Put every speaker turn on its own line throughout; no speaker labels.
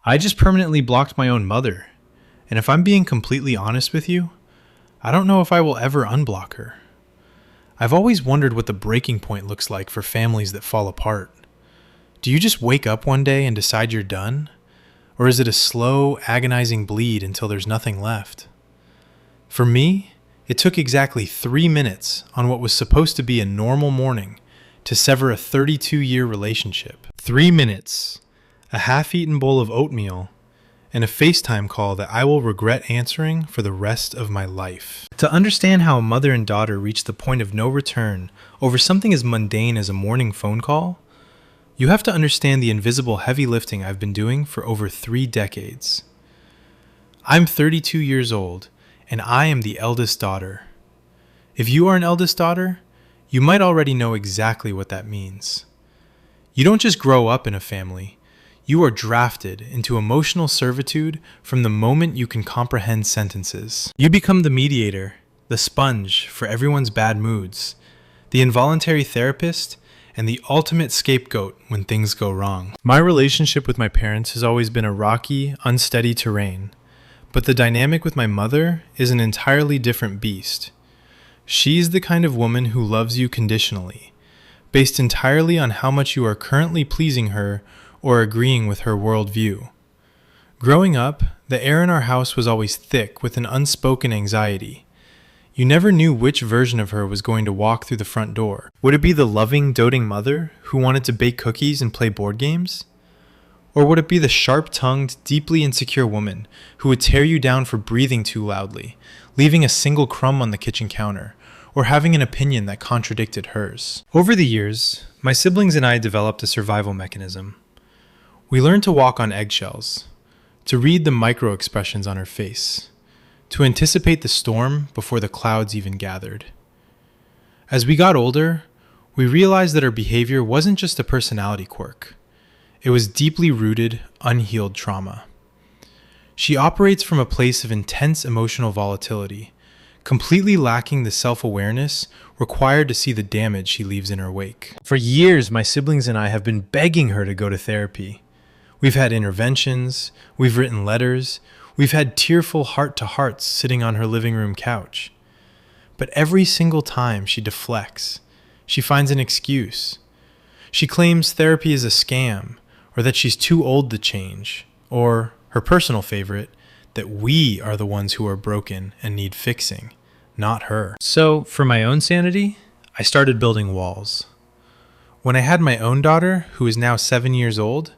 I just permanently blocked my own mother, and if I'm being completely honest with you, I don't know if I will ever unblock her. I've always wondered what the breaking point looks like for families that fall apart. Do you just wake up one day and decide you're done? Or is it a slow, agonizing bleed until there's nothing left? For me, it took exactly 3 minutes on what was supposed to be a normal morning to sever a 32-year relationship. 3 minutes, a half-eaten bowl of oatmeal, and a FaceTime call that I will regret answering for the rest of my life. To understand how a mother and daughter reach the point of no return over something as mundane as a morning phone call, you have to understand the invisible heavy lifting I've been doing for over 3 decades. I'm 32 years old, and I am the eldest daughter. If you are an eldest daughter, you might already know exactly what that means. You don't just grow up in a family. You are drafted into emotional servitude from the moment you can comprehend sentences. You become the mediator, the sponge for everyone's bad moods, the involuntary therapist, and the ultimate scapegoat when things go wrong. My relationship with my parents has always been a rocky, unsteady terrain, but the dynamic with my mother is an entirely different beast. She's the kind of woman who loves you conditionally, based entirely on how much you are currently pleasing her or agreeing with her worldview. Growing up, the air in our house was always thick with an unspoken anxiety. You never knew which version of her was going to walk through the front door. Would it be the loving, doting mother who wanted to bake cookies and play board games? Or would it be the sharp-tongued, deeply insecure woman who would tear you down for breathing too loudly, leaving a single crumb on the kitchen counter, or having an opinion that contradicted hers? Over the years, my siblings and I developed a survival mechanism. We learned to walk on eggshells, to read the micro-expressions on her face, to anticipate the storm before the clouds even gathered. As we got older, we realized that her behavior wasn't just a personality quirk. It was deeply rooted, unhealed trauma. She operates from a place of intense emotional volatility, completely lacking the self-awareness required to see the damage she leaves in her wake. For years, my siblings and I have been begging her to go to therapy. We've had interventions, we've written letters, we've had tearful heart-to-hearts sitting on her living room couch. But every single time she deflects, she finds an excuse. She claims therapy is a scam, or that she's too old to change, or, her personal favorite, that we are the ones who are broken and need fixing, not her. So, for my own sanity, I started building walls. When I had my own daughter, who is now 7 years old,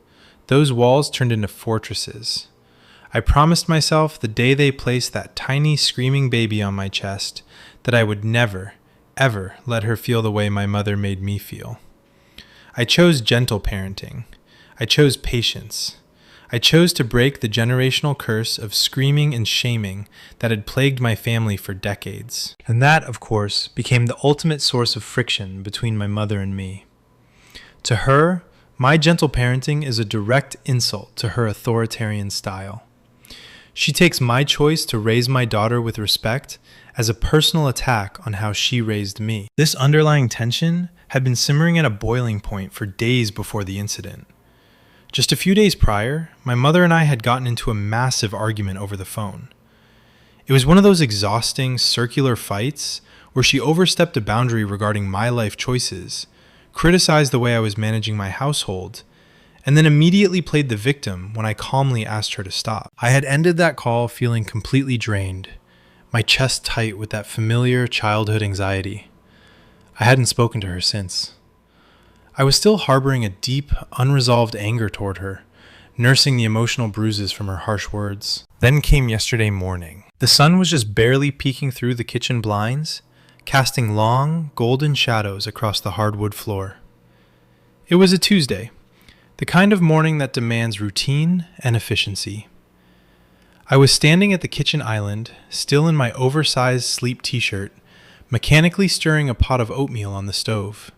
those walls turned into fortresses. I promised myself the day they placed that tiny screaming baby on my chest that I would never, ever let her feel the way my mother made me feel. I chose gentle parenting. I chose patience. I chose to break the generational curse of screaming and shaming that had plagued my family for decades. And that, of course, became the ultimate source of friction between my mother and me. To her, my gentle parenting is a direct insult to her authoritarian style. She takes my choice to raise my daughter with respect as a personal attack on how she raised me. This underlying tension had been simmering at a boiling point for days before the incident. Just a few days prior, my mother and I had gotten into a massive argument over the phone. It was one of those exhausting, circular fights where she overstepped a boundary regarding my life choices, criticized the way I was managing my household, and then immediately played the victim when I calmly asked her to stop. I had ended that call feeling completely drained, my chest tight with that familiar childhood anxiety. I hadn't spoken to her since. I was still harboring a deep, unresolved anger toward her, nursing the emotional bruises from her harsh words. Then came yesterday morning. The sun was just barely peeking through the kitchen blinds, casting long, golden shadows across the hardwood floor. It was a Tuesday, the kind of morning that demands routine and efficiency. I was standing at the kitchen island, still in my oversized sleep t-shirt, mechanically stirring a pot of oatmeal on the stove.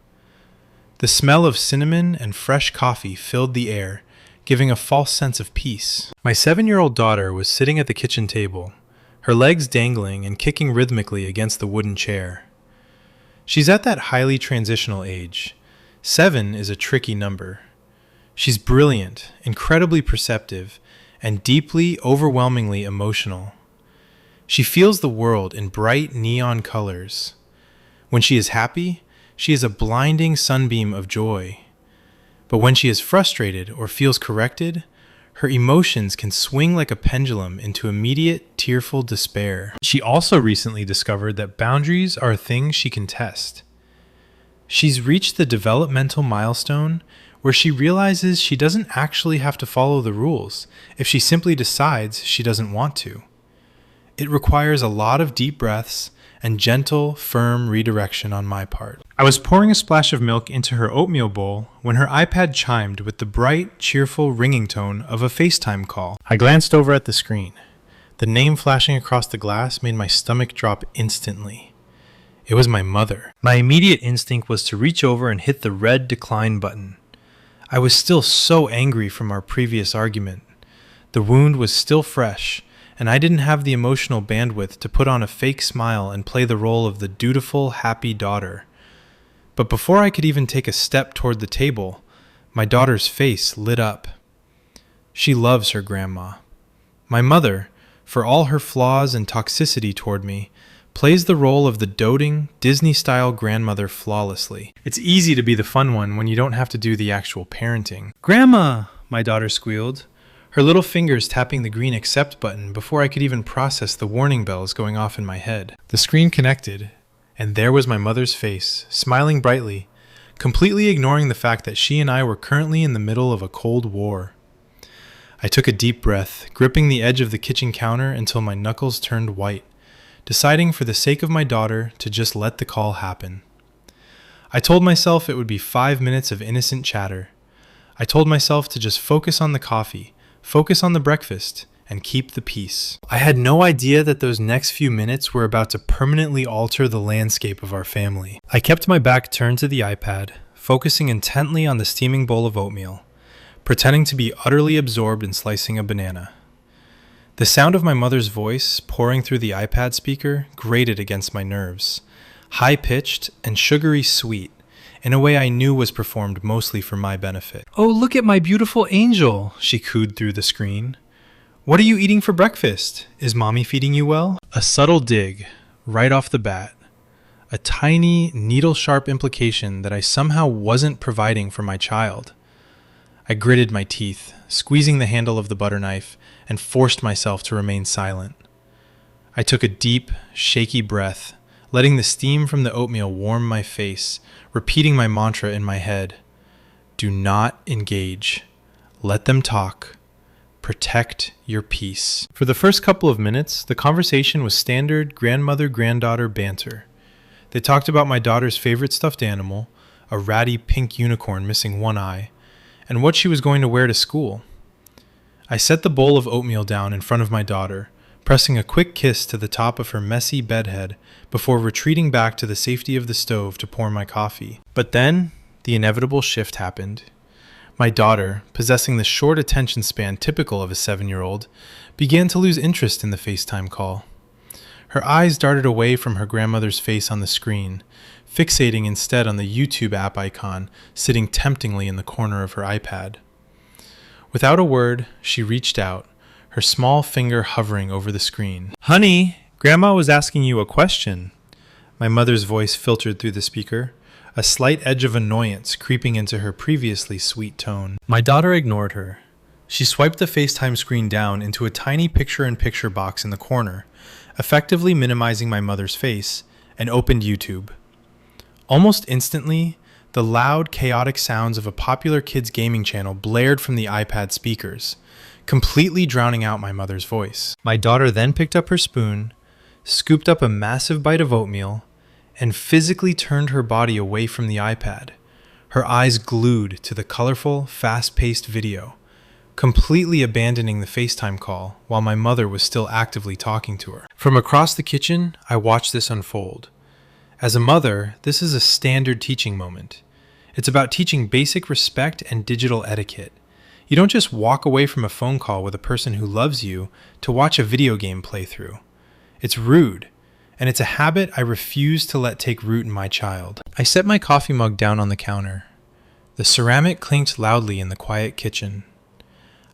The smell of cinnamon and fresh coffee filled the air, giving a false sense of peace. My 7-year-old daughter was sitting at the kitchen table, her legs dangling and kicking rhythmically against the wooden chair. She's at that highly transitional age. 7 is a tricky number. She's brilliant, incredibly perceptive, and deeply, overwhelmingly emotional. She feels the world in bright neon colors. When she is happy, she is a blinding sunbeam of joy. But when she is frustrated or feels corrected, her emotions can swing like a pendulum into immediate, tearful despair. She also recently discovered that boundaries are a thing she can test. She's reached the developmental milestone where she realizes she doesn't actually have to follow the rules if she simply decides she doesn't want to. It requires a lot of deep breaths and gentle, firm redirection on my part. I was pouring a splash of milk into her oatmeal bowl when her iPad chimed with the bright, cheerful ringing tone of a FaceTime call. I glanced over at the screen. The name flashing across the glass made my stomach drop instantly. It was my mother. My immediate instinct was to reach over and hit the red decline button. I was still so angry from our previous argument. The wound was still fresh, and I didn't have the emotional bandwidth to put on a fake smile and play the role of the dutiful, happy daughter. But before I could even take a step toward the table, my daughter's face lit up. She loves her grandma. My mother, for all her flaws and toxicity toward me, plays the role of the doting, Disney-style grandmother flawlessly. It's easy to be the fun one when you don't have to do the actual parenting. "Grandma!" my daughter squealed, her little fingers tapping the green accept button before I could even process the warning bells going off in my head. The screen connected, and there was my mother's face, smiling brightly, completely ignoring the fact that she and I were currently in the middle of a cold war. I took a deep breath, gripping the edge of the kitchen counter until my knuckles turned white, deciding for the sake of my daughter to just let the call happen. I told myself it would be 5 minutes of innocent chatter. I told myself to just focus on the coffee, focus on the breakfast, and keep the peace. I had no idea that those next few minutes were about to permanently alter the landscape of our family. I kept my back turned to the iPad, focusing intently on the steaming bowl of oatmeal, pretending to be utterly absorbed in slicing a banana. The sound of my mother's voice pouring through the iPad speaker grated against my nerves, high-pitched and sugary sweet, in a way I knew was performed mostly for my benefit. "Oh, look at my beautiful angel," she cooed through the screen. "What are you eating for breakfast? Is mommy feeding you well?" A subtle dig, right off the bat. A tiny, needle-sharp implication that I somehow wasn't providing for my child. I gritted my teeth, squeezing the handle of the butter knife, and forced myself to remain silent. I took a deep, shaky breath, letting the steam from the oatmeal warm my face, repeating my mantra in my head. Do not engage. Let them talk. Protect your peace. For the first couple of minutes, the conversation was standard grandmother-granddaughter banter. They talked about my daughter's favorite stuffed animal, a ratty pink unicorn missing one eye, and what she was going to wear to school. I set the bowl of oatmeal down in front of my daughter, pressing a quick kiss to the top of her messy bedhead before retreating back to the safety of the stove to pour my coffee. But then, the inevitable shift happened. My daughter, possessing the short attention span typical of a 7-year-old, began to lose interest in the FaceTime call. Her eyes darted away from her grandmother's face on the screen, fixating instead on the YouTube app icon sitting temptingly in the corner of her iPad. Without a word, she reached out, her small finger hovering over the screen. "Honey, Grandma was asking you a question." My mother's voice filtered through the speaker, a slight edge of annoyance creeping into her previously sweet tone. My daughter ignored her. She swiped the FaceTime screen down into a tiny picture-in-picture box in the corner, effectively minimizing my mother's face, and opened YouTube. Almost instantly, the loud, chaotic sounds of a popular kids' gaming channel blared from the iPad speakers, completely drowning out my mother's voice. My daughter then picked up her spoon, scooped up a massive bite of oatmeal, and physically turned her body away from the iPad, her eyes glued to the colorful, fast-paced video, completely abandoning the FaceTime call while my mother was still actively talking to her. From across the kitchen, I watched this unfold. As a mother, this is a standard teaching moment. It's about teaching basic respect and digital etiquette. You don't just walk away from a phone call with a person who loves you to watch a video game playthrough. It's rude, and it's a habit I refuse to let take root in my child. I set my coffee mug down on the counter. The ceramic clinked loudly in the quiet kitchen.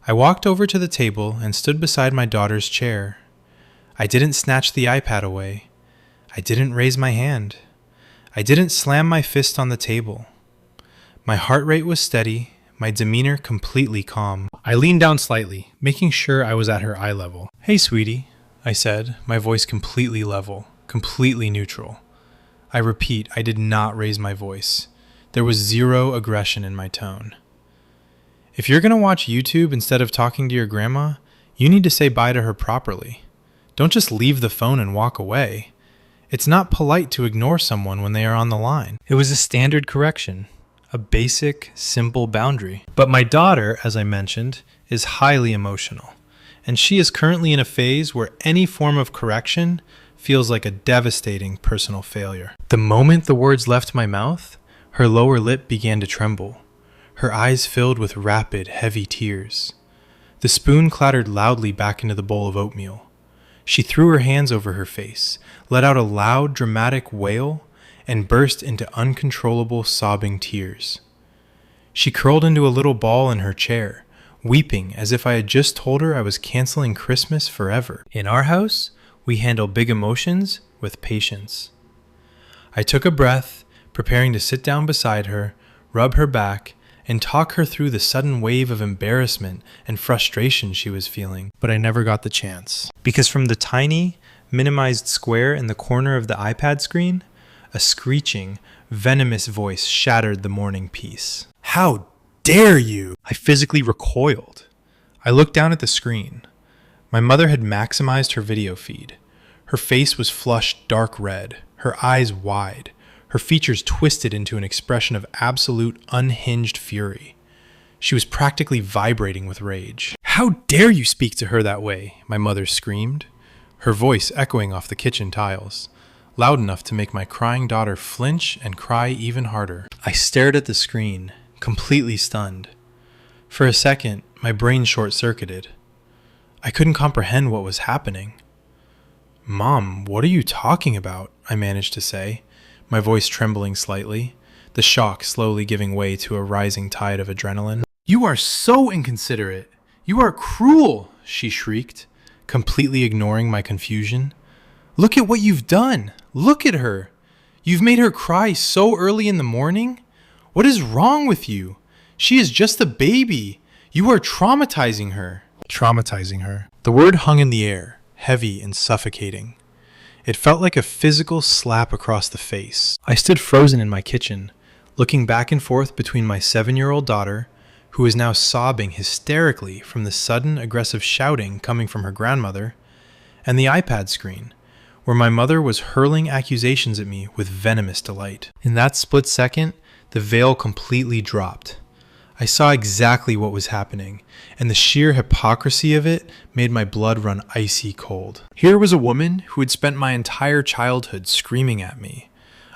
I walked over to the table and stood beside my daughter's chair. I didn't snatch the iPad away. I didn't raise my hand. I didn't slam my fist on the table. My heart rate was steady, my demeanor completely calm. I leaned down slightly, making sure I was at her eye level. "Hey, sweetie," I said, my voice completely level, completely neutral. I repeat, I did not raise my voice. There was zero aggression in my tone. If you're going to watch YouTube instead of talking to your grandma, you need to say bye to her properly. Don't just leave the phone and walk away. It's not polite to ignore someone when they are on the line. It was a standard correction, a basic, simple boundary. But my daughter, as I mentioned, is highly emotional, and she is currently in a phase where any form of correction feels like a devastating personal failure. The moment the words left my mouth, her lower lip began to tremble. Her eyes filled with rapid, heavy tears. The spoon clattered loudly back into the bowl of oatmeal. She threw her hands over her face, let out a loud, dramatic wail, and burst into uncontrollable, sobbing tears. She curled into a little ball in her chair, weeping as if I had just told her I was canceling Christmas forever. In our house, we handle big emotions with patience. I took a breath, preparing to sit down beside her, rub her back, and talk her through the sudden wave of embarrassment and frustration she was feeling. But I never got the chance. Because from the tiny, minimized square in the corner of the iPad screen, a screeching, venomous voice shattered the morning peace. "How dare you!" I physically recoiled. I looked down at the screen. My mother had maximized her video feed. Her face was flushed dark red, her eyes wide, her features twisted into an expression of absolute unhinged fury. She was practically vibrating with rage. "How dare you speak to her that way?" my mother screamed, her voice echoing off the kitchen tiles, loud enough to make my crying daughter flinch and cry even harder. I stared at the screen, completely stunned. For a second, my brain short-circuited. I couldn't comprehend what was happening. "Mom, what are you talking about?" I managed to say, my voice trembling slightly, the shock slowly giving way to a rising tide of adrenaline. "You are so inconsiderate! You are cruel!" she shrieked, completely ignoring my confusion. "Look at what you've done! Look at her! You've made her cry so early in the morning? What is wrong with you? She is just a baby! You are traumatizing her!" Traumatizing her. The word hung in the air, heavy and suffocating. It felt like a physical slap across the face. I stood frozen in my kitchen, looking back and forth between my 7-year-old daughter, who was now sobbing hysterically from the sudden aggressive shouting coming from her grandmother, and the iPad screen, where my mother was hurling accusations at me with venomous delight. In that split second, the veil completely dropped. I saw exactly what was happening, and the sheer hypocrisy of it made my blood run icy cold. Here was a woman who had spent my entire childhood screaming at me,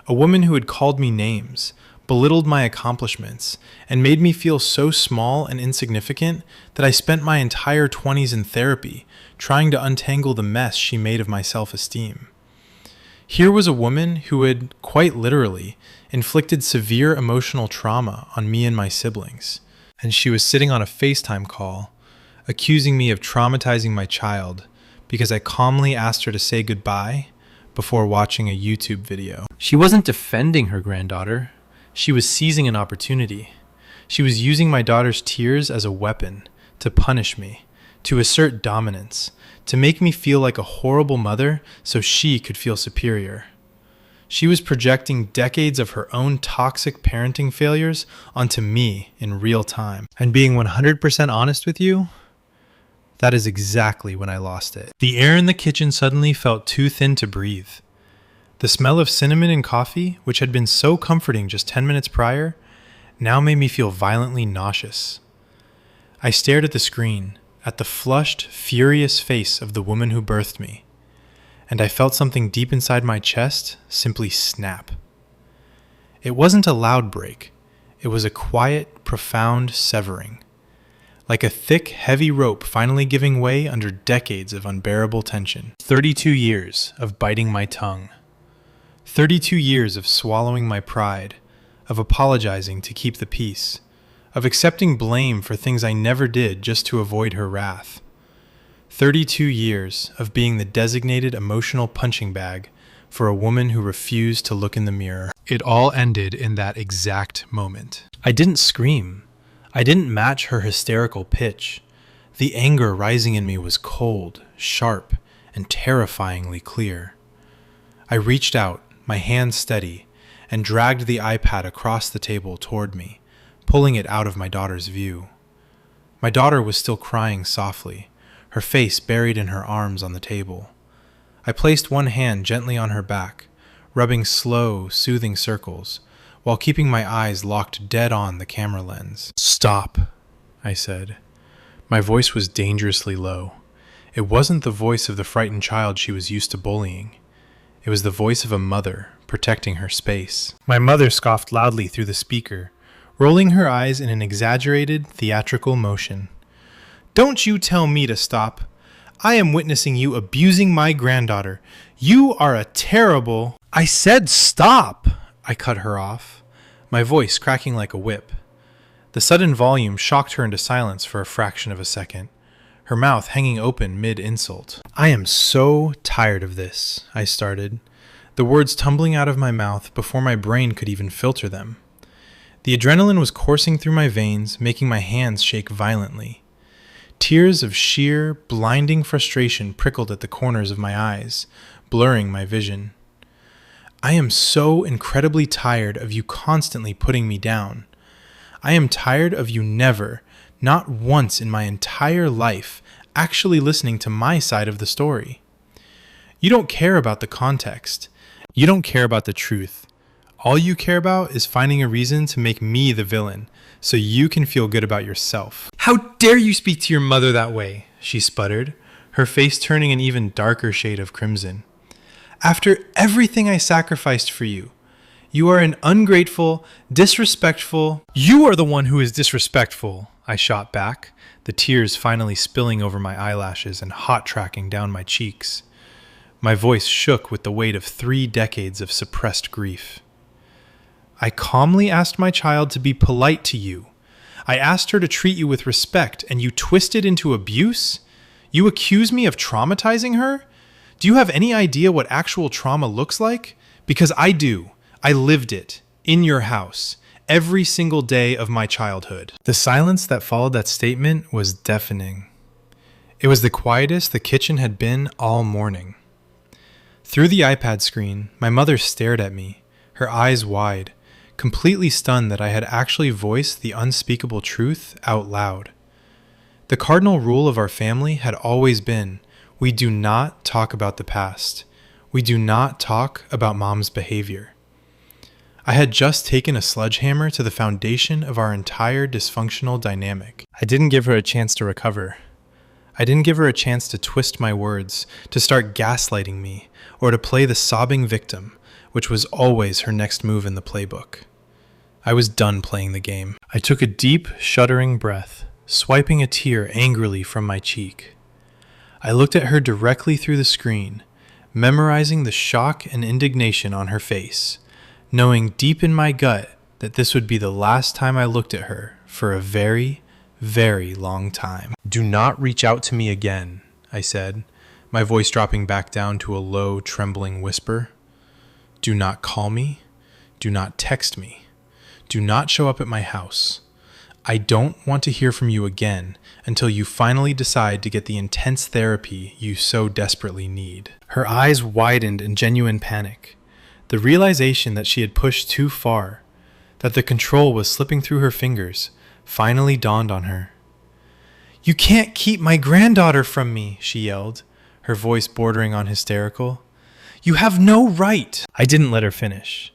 a woman who had called me names, belittled my accomplishments, and made me feel so small and insignificant that I spent my entire 20s in therapy, trying to untangle the mess she made of my self-esteem. Here was a woman who had, quite literally, inflicted severe emotional trauma on me and my siblings, and she was sitting on a FaceTime call, accusing me of traumatizing my child because I calmly asked her to say goodbye before watching a YouTube video. She wasn't defending her granddaughter. She was seizing an opportunity. She was using my daughter's tears as a weapon to punish me, to assert dominance, to make me feel like a horrible mother so she could feel superior. She was projecting decades of her own toxic parenting failures onto me in real time. And being 100% honest with you, that is exactly when I lost it. The air in the kitchen suddenly felt too thin to breathe. The smell of cinnamon and coffee, which had been so comforting just 10 minutes prior, now made me feel violently nauseous. I stared at the screen, at the flushed, furious face of the woman who birthed me, and I felt something deep inside my chest simply snap. It wasn't a loud break. It was a quiet, profound severing, like a thick, heavy rope finally giving way under decades of unbearable tension. 32 years of biting my tongue. 32 years of swallowing my pride, of apologizing to keep the peace, of accepting blame for things I never did just to avoid her wrath. 32 years of being the designated emotional punching bag for a woman who refused to look in the mirror. It all ended in that exact moment. I didn't scream. I didn't match her hysterical pitch. The anger rising in me was cold, sharp, and terrifyingly clear. I reached out, my hand steady, and dragged the iPad across the table toward me, pulling it out of my daughter's view. My daughter was still crying softly, her face buried in her arms on the table. I placed one hand gently on her back, rubbing slow, soothing circles, while keeping my eyes locked dead on the camera lens. "Stop," I said. My voice was dangerously low. It wasn't the voice of the frightened child she was used to bullying. It was the voice of a mother protecting her space. My mother scoffed loudly through the speaker, rolling her eyes in an exaggerated, theatrical motion. "Don't you tell me to stop. I am witnessing you abusing my granddaughter. You are a terrible—" "I said stop!" I cut her off, my voice cracking like a whip. The sudden volume shocked her into silence for a fraction of a second, her mouth hanging open mid-insult. "I am so tired of this," I started, the words tumbling out of my mouth before my brain could even filter them. The adrenaline was coursing through my veins, making my hands shake violently. Tears of sheer, blinding frustration prickled at the corners of my eyes, blurring my vision. "I am so incredibly tired of you constantly putting me down. I am tired of you never, not once in my entire life, actually listening to my side of the story. You don't care about the context. You don't care about the truth. All you care about is finding a reason to make me the villain, so you can feel good about yourself." "How dare you speak to your mother that way?" she sputtered, her face turning an even darker shade of crimson. "After everything I sacrificed for you, you are an ungrateful, disrespectful—" "You are the one who is disrespectful," I shot back, the tears finally spilling over my eyelashes and hot-tracking down my cheeks. My voice shook with the weight of 3 decades of suppressed grief. "I calmly asked my child to be polite to you. I asked her to treat you with respect, and you twist it into abuse? You accuse me of traumatizing her? Do you have any idea what actual trauma looks like? Because I do. I lived it. In your house. Every single day of my childhood." The silence that followed that statement was deafening. It was the quietest the kitchen had been all morning. Through the iPad screen, my mother stared at me, her eyes wide, completely stunned that I had actually voiced the unspeakable truth out loud. The cardinal rule of our family had always been, we do not talk about the past. We do not talk about Mom's behavior. I had just taken a sledgehammer to the foundation of our entire dysfunctional dynamic. I didn't give her a chance to recover. I didn't give her a chance to twist my words, to start gaslighting me, or to play the sobbing victim, which was always her next move in the playbook. I was done playing the game. I took a deep, shuddering breath, swiping a tear angrily from my cheek. I looked at her directly through the screen, memorizing the shock and indignation on her face, knowing deep in my gut that this would be the last time I looked at her for a very, very long time. "Do not reach out to me again," I said, my voice dropping back down to a low, trembling whisper. "Do not call me. Do not text me. Do not show up at my house. I don't want to hear from you again until you finally decide to get the intense therapy you so desperately need." Her eyes widened in genuine panic. The realization that she had pushed too far, that the control was slipping through her fingers, finally dawned on her. "You can't keep my granddaughter from me," she yelled, her voice bordering on hysterical. "You have no right." I didn't let her finish.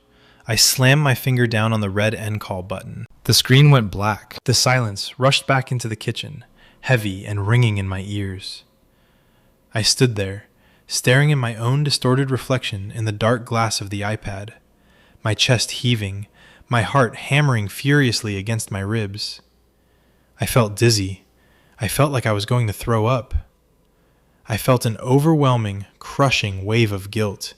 I slammed my finger down on the red end call button. The screen went black. The silence rushed back into the kitchen, heavy and ringing in my ears. I stood there, staring at my own distorted reflection in the dark glass of the iPad, my chest heaving, my heart hammering furiously against my ribs. I felt dizzy. I felt like I was going to throw up. I felt an overwhelming, crushing wave of guilt,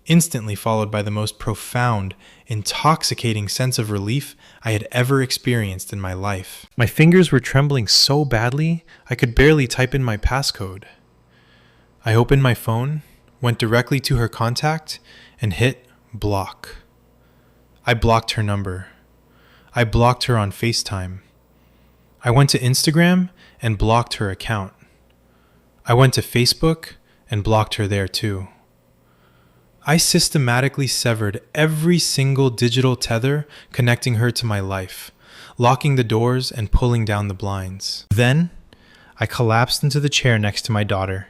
instantly followed by the most profound, intoxicating sense of relief I had ever experienced in my life. My fingers were trembling so badly, I could barely type in my passcode. I opened my phone, went directly to her contact, and hit block. I blocked her number. I blocked her on FaceTime. I went to Instagram and blocked her account. I went to Facebook and blocked her there too. I systematically severed every single digital tether connecting her to my life, locking the doors and pulling down the blinds. Then, I collapsed into the chair next to my daughter.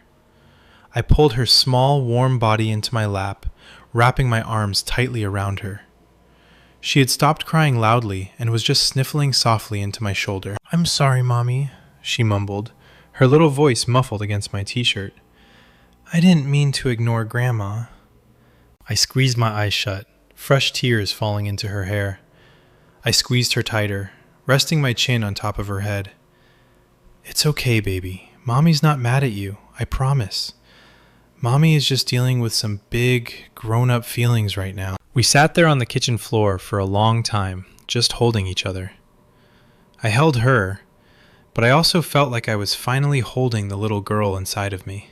I pulled her small, warm body into my lap, wrapping my arms tightly around her. She had stopped crying loudly and was just sniffling softly into my shoulder. "I'm sorry, Mommy," she mumbled, her little voice muffled against my t-shirt. "I didn't mean to ignore Grandma." I squeezed my eyes shut, fresh tears falling into her hair. I squeezed her tighter, resting my chin on top of her head. "It's okay, baby. Mommy's not mad at you, I promise. Mommy is just dealing with some big, grown-up feelings right now." We sat there on the kitchen floor for a long time, just holding each other. I held her, but I also felt like I was finally holding the little girl inside of me.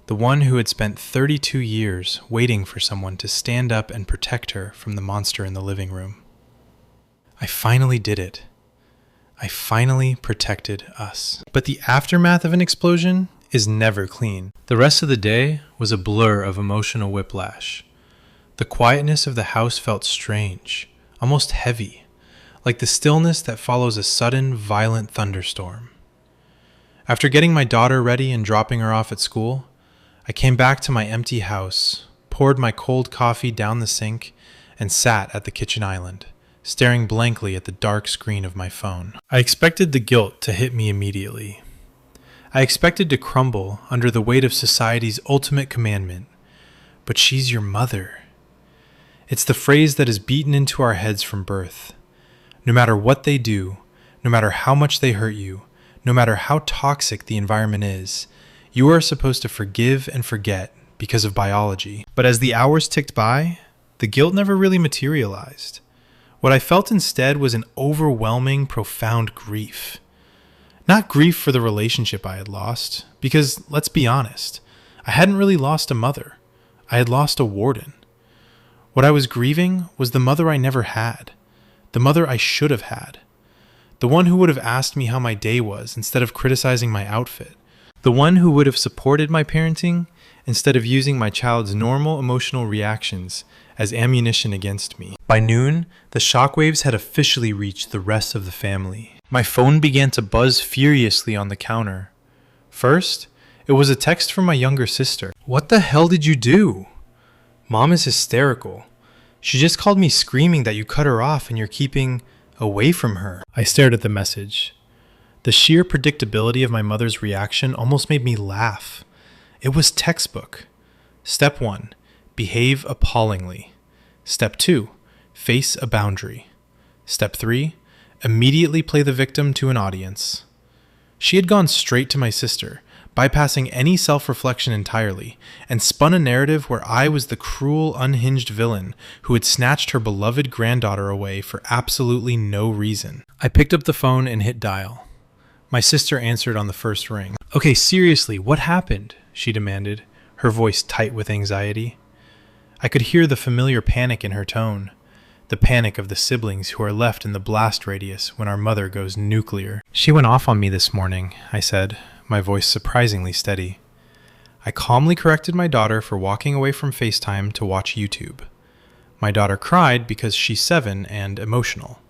The one who had spent 32 years waiting for someone to stand up and protect her from the monster in the living room. I finally did it. I finally protected us. But the aftermath of an explosion is never clean. The rest of the day was a blur of emotional whiplash. The quietness of the house felt strange, almost heavy, like the stillness that follows a sudden, violent thunderstorm. After getting my daughter ready and dropping her off at school, I came back to my empty house, poured my cold coffee down the sink, and sat at the kitchen island, staring blankly at the dark screen of my phone. I expected the guilt to hit me immediately. I expected to crumble under the weight of society's ultimate commandment, "But she's your mother." It's the phrase that is beaten into our heads from birth. No matter what they do, no matter how much they hurt you, no matter how toxic the environment is, you are supposed to forgive and forget because of biology. But as the hours ticked by, the guilt never really materialized. What I felt instead was an overwhelming, profound grief. Not grief for the relationship I had lost, because, let's be honest, I hadn't really lost a mother. I had lost a warden. What I was grieving was the mother I never had, the mother I should have had, the one who would have asked me how my day was instead of criticizing my outfit, the one who would have supported my parenting instead of using my child's normal emotional reactions as ammunition against me. By noon, the shockwaves had officially reached the rest of the family. My phone began to buzz furiously on the counter. First, it was a text from my younger sister. "What the hell did you do? Mom is hysterical. She just called me screaming that you cut her off and you're keeping away from her." I stared at the message. The sheer predictability of my mother's reaction almost made me laugh. It was textbook. Step 1, behave appallingly. Step 2, face a boundary. Step 3, immediately play the victim to an audience. She had gone straight to my sister, bypassing any self-reflection entirely, and spun a narrative where I was the cruel, unhinged villain who had snatched her beloved granddaughter away for absolutely no reason. I picked up the phone and hit dial. My sister answered on the first ring. "Okay, seriously, what happened?" she demanded, her voice tight with anxiety. I could hear the familiar panic in her tone, the panic of the siblings who are left in the blast radius when our mother goes nuclear. "She went off on me this morning," I said, my voice surprisingly steady. I calmly corrected my daughter for walking away from FaceTime to watch YouTube. My daughter cried because she's 7 and emotional.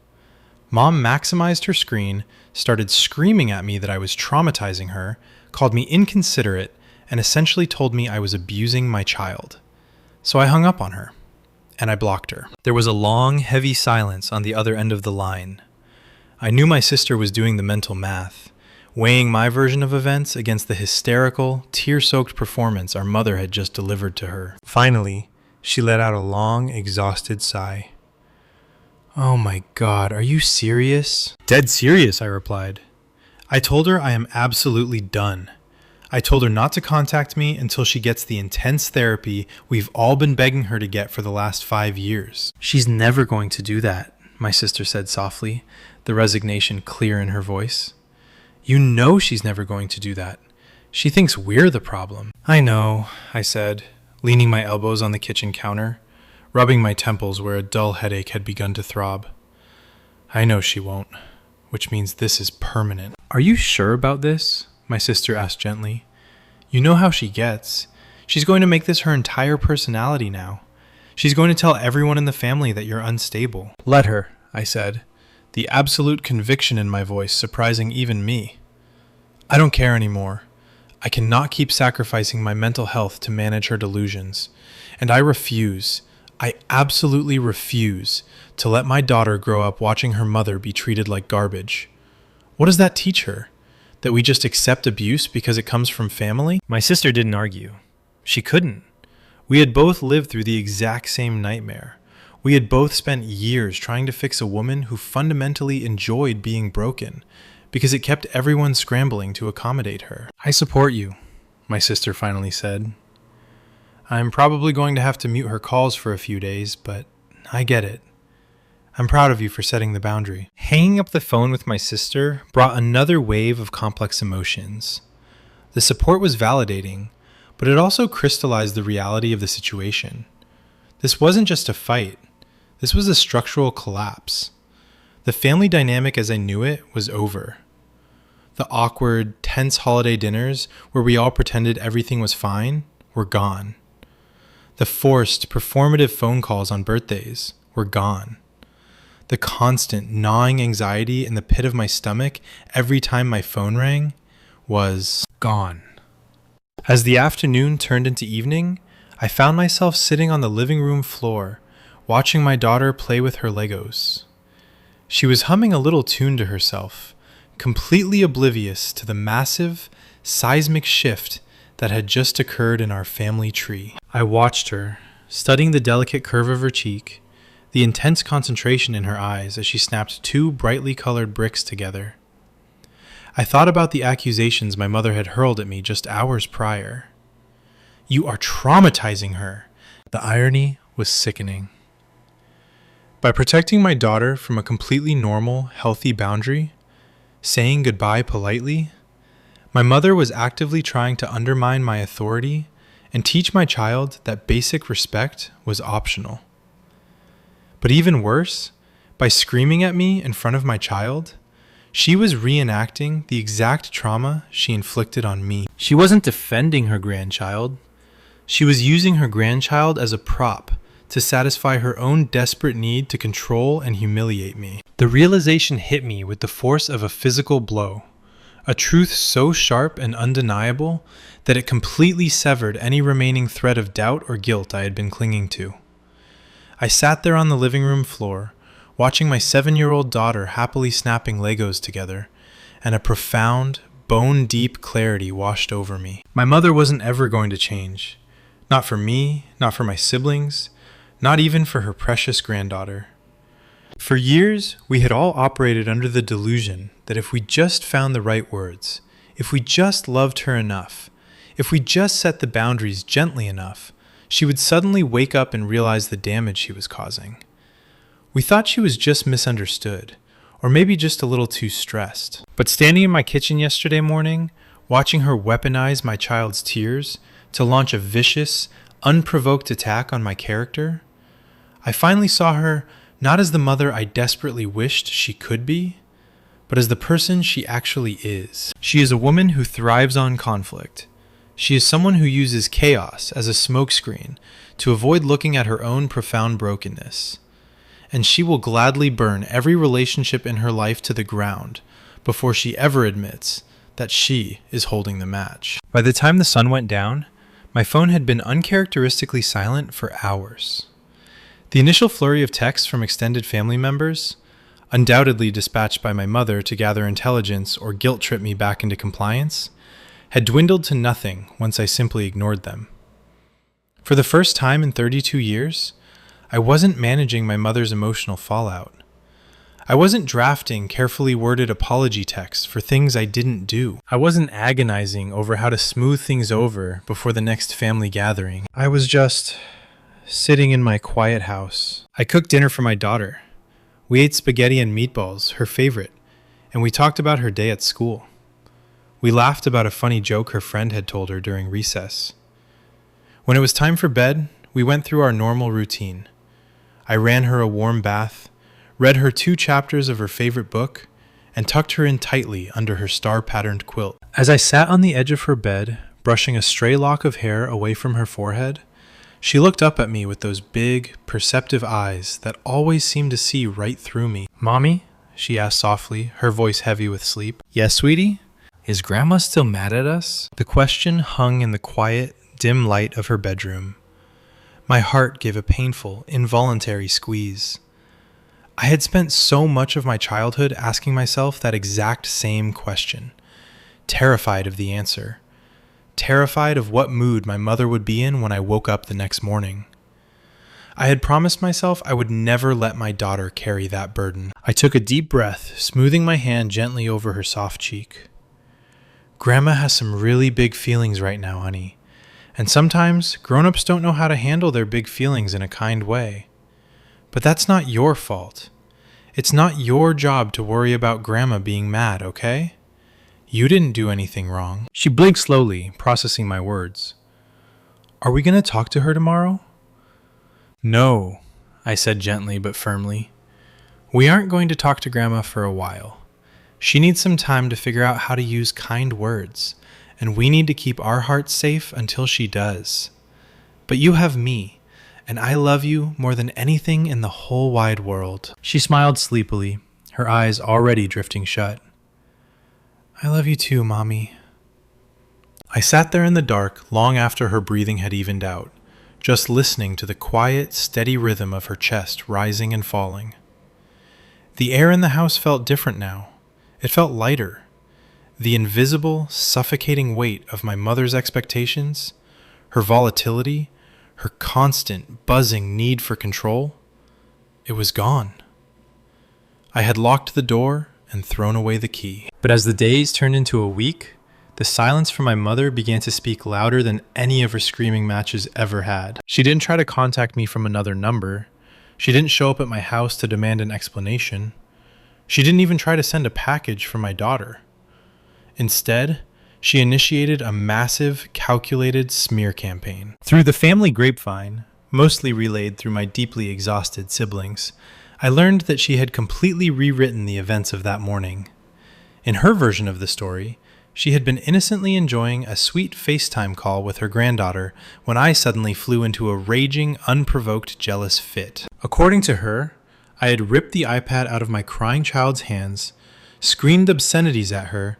Mom maximized her screen, started screaming at me that I was traumatizing her, called me inconsiderate, and essentially told me I was abusing my child. So I hung up on her, and I blocked her. There was a long, heavy silence on the other end of the line. I knew my sister was doing the mental math, weighing my version of events against the hysterical, tear-soaked performance our mother had just delivered to her. Finally, she let out a long, exhausted sigh. "Oh my God, are you serious?" "Dead serious," I replied. I told her I am absolutely done. I told her not to contact me until she gets the intense therapy we've all been begging her to get for the last 5 years. She's never going to do that, my sister said softly, the resignation clear in her voice. You know she's never going to do that. She thinks we're the problem. I know, I said, leaning my elbows on the kitchen counter, rubbing my temples where a dull headache had begun to throb. I know she won't, which means this is permanent. Are you sure about this? My sister asked gently. You know how she gets. She's going to make this her entire personality now. She's going to tell everyone in the family that you're unstable. Let her, I said, the absolute conviction in my voice surprising even me. I don't care anymore. I cannot keep sacrificing my mental health to manage her delusions. And I absolutely refuse to let my daughter grow up watching her mother be treated like garbage. What does that teach her? That we just accept abuse because it comes from family? My sister didn't argue. She couldn't. We had both lived through the exact same nightmare. We had both spent years trying to fix a woman who fundamentally enjoyed being broken because it kept everyone scrambling to accommodate her. I support you, my sister finally said. I'm probably going to have to mute her calls for a few days, but I get it. I'm proud of you for setting the boundary. Hanging up the phone with my sister brought another wave of complex emotions. The support was validating, but it also crystallized the reality of the situation. This wasn't just a fight. This was a structural collapse. The family dynamic as I knew it was over. The awkward, tense holiday dinners where we all pretended everything was fine were gone. The forced, performative phone calls on birthdays were gone. The constant, gnawing anxiety in the pit of my stomach every time my phone rang was gone. As the afternoon turned into evening, I found myself sitting on the living room floor, watching my daughter play with her Legos. She was humming a little tune to herself, completely oblivious to the massive, seismic shift that had just occurred in our family tree. I watched her, studying the delicate curve of her cheek, the intense concentration in her eyes as she snapped two brightly colored bricks together. I thought about the accusations my mother had hurled at me just hours prior. You are traumatizing her. The irony was sickening. By protecting my daughter from a completely normal, healthy boundary, saying goodbye politely, my mother was actively trying to undermine my authority and teach my child that basic respect was optional. But even worse, by screaming at me in front of my child, she was reenacting the exact trauma she inflicted on me. She wasn't defending her grandchild. She was using her grandchild as a prop to satisfy her own desperate need to control and humiliate me. The realization hit me with the force of a physical blow, a truth so sharp and undeniable that it completely severed any remaining thread of doubt or guilt I had been clinging to. I sat there on the living room floor, watching my 7-year-old daughter happily snapping Legos together, and a profound, bone-deep clarity washed over me. My mother wasn't ever going to change. Not for me, not for my siblings, not even for her precious granddaughter. For years, we had all operated under the delusion that if we just found the right words, if we just loved her enough, if we just set the boundaries gently enough, she would suddenly wake up and realize the damage she was causing. We thought she was just misunderstood, or maybe just a little too stressed. But standing in my kitchen yesterday morning, watching her weaponize my child's tears to launch a vicious, unprovoked attack on my character, I finally saw her not as the mother I desperately wished she could be, but as the person she actually is. She is a woman who thrives on conflict. She is someone who uses chaos as a smokescreen to avoid looking at her own profound brokenness. And she will gladly burn every relationship in her life to the ground before she ever admits that she is holding the match. By the time the sun went down, my phone had been uncharacteristically silent for hours. The initial flurry of texts from extended family members, undoubtedly dispatched by my mother to gather intelligence or guilt-trip me back into compliance, had dwindled to nothing once I simply ignored them. For the first time in 32 years, I wasn't managing my mother's emotional fallout. I wasn't drafting carefully worded apology texts for things I didn't do. I wasn't agonizing over how to smooth things over before the next family gathering. I was just sitting in my quiet house. I cooked dinner for my daughter. We ate spaghetti and meatballs, her favorite, and we talked about her day at school. We laughed about a funny joke her friend had told her during recess. When it was time for bed, we went through our normal routine. I ran her a warm bath, read her 2 chapters of her favorite book, and tucked her in tightly under her star-patterned quilt. As I sat on the edge of her bed, brushing a stray lock of hair away from her forehead, she looked up at me with those big, perceptive eyes that always seemed to see right through me. "Mommy?" she asked softly, her voice heavy with sleep. "Yes, sweetie? Is Grandma still mad at us?" The question hung in the quiet, dim light of her bedroom. My heart gave a painful, involuntary squeeze. I had spent so much of my childhood asking myself that exact same question, terrified of the answer, terrified of what mood my mother would be in when I woke up the next morning. I had promised myself I would never let my daughter carry that burden. I took a deep breath, smoothing my hand gently over her soft cheek. "Grandma has some really big feelings right now, honey. And sometimes grown-ups don't know how to handle their big feelings in a kind way. But that's not your fault. It's not your job to worry about Grandma being mad, okay? You didn't do anything wrong." She blinked slowly, processing my words. "Are we going to talk to her tomorrow?" "No," I said gently but firmly. "We aren't going to talk to Grandma for a while. She needs some time to figure out how to use kind words, and we need to keep our hearts safe until she does. But you have me, and I love you more than anything in the whole wide world." She smiled sleepily, her eyes already drifting shut. "I love you too, Mommy." I sat there in the dark long after her breathing had evened out, just listening to the quiet, steady rhythm of her chest rising and falling. The air in the house felt different now. It felt lighter. The invisible, suffocating weight of my mother's expectations, her volatility, her constant, buzzing need for control, it was gone. I had locked the door and thrown away the key. But as the days turned into a week, the silence from my mother began to speak louder than any of her screaming matches ever had. She didn't try to contact me from another number. She didn't show up at my house to demand an explanation. She didn't even try to send a package for my daughter. Instead, she initiated a massive, calculated smear campaign. Through the family grapevine, mostly relayed through my deeply exhausted siblings, I learned that she had completely rewritten the events of that morning. In her version of the story, she had been innocently enjoying a sweet FaceTime call with her granddaughter when I suddenly flew into a raging, unprovoked, jealous fit. According to her, I had ripped the iPad out of my crying child's hands, screamed obscenities at her,